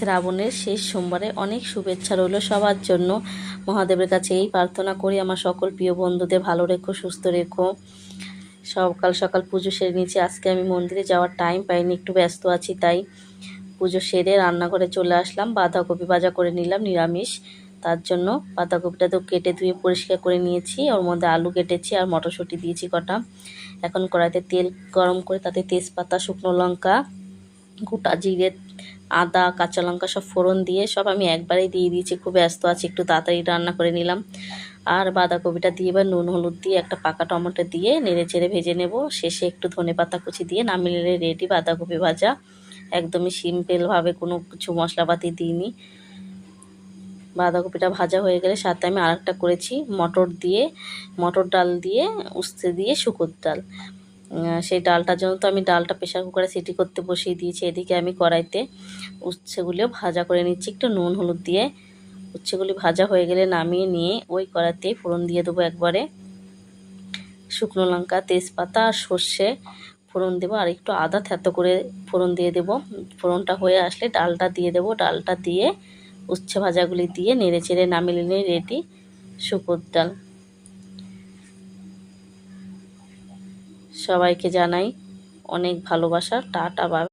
শ্রাবণের শেষ সোমবারে অনেক শুভেচ্ছা রইল সবার জন্য। মহাদেবের কাছে এই প্রার্থনা করি, আমার সকল প্রিয় বন্ধুদের ভালো রেখো, সুস্থ রেখো। সকাল সকাল পুজো সেরে নিয়েছি। আজকে আমি মন্দিরে যাওয়ার টাইম পাইনি, একটু ব্যস্ত আছি, তাই পুজো সেরে রান্নাঘরে চলে আসলাম। বাঁধাকপি ভাজা করে নিলাম নিরামিষ, তার জন্য বাঁধাকপিটা তো কেটে ধুয়ে পরিষ্কার করে নিয়েছি। ওর মধ্যে আলু কেটেছি আর মটরশুঁটি দিয়েছি কটা। এখন কড়াইতে তেল গরম করে তাতে তেজপাতা, শুকনো লঙ্কা, গোটা জিরে, আদা, কাঁচা লঙ্কা সব ফোড়ন দিয়ে সব আমি একবারেই দিয়ে দিয়েছি। খুব ব্যস্ত আছি, একটু তাড়াতাড়ি রান্না করে নিলাম। আর বাঁধাকপিটা দিয়ে এবার নুন হলুদ দিয়ে একটা পাকা টমেটো দিয়ে নেড়ে চেড়ে ভেজে নেব। শেষে একটু ধনেপাতা কুচি দিয়ে নামিয়ে নিলে রেডি বাঁধাকপি ভাজা। একদমই সিম্পলভাবে, কোনো কিছু মশলাপাতি দিইনি। বাঁধাকপিটা ভাজা হয়ে গেলে সাথে আমি আরেকটা করেছি, মটর ডাল দিয়ে, উস্তে দিয়ে শুকুর ডাল। সেই ডালটার জন্য তো আমি ডালটা প্রেশার কুকারে সিটি করতে বসিয়ে দিয়েছি। এদিকে আমি কড়াইতে উচ্ছেগুলিও ভাজা করে নিচ্ছি একটু নুন হলুদ দিয়ে। উচ্ছেগুলি ভাজা হয়ে গেলে নামিয়ে নিয়ে ওই কড়াইতে ফোড়ন দিয়ে দেবো একবারে। শুকনো লঙ্কা, তেজপাতা আর সর্ষে ফোড়ন দেবো, আর একটু আদা থেতো করে ফোড়ন দিয়ে দেবো। ফোড়নটা হয়ে আসলে ডালটা দিয়ে দেবো। ডালটা দিয়ে উচ্ছে ভাজাগুলি দিয়ে নেড়ে চেড়ে নামিয়ে নিলে রেডি শুকুর ডাল। সবাইকে জানাই অনেক ভালোবাসা। Tata, by.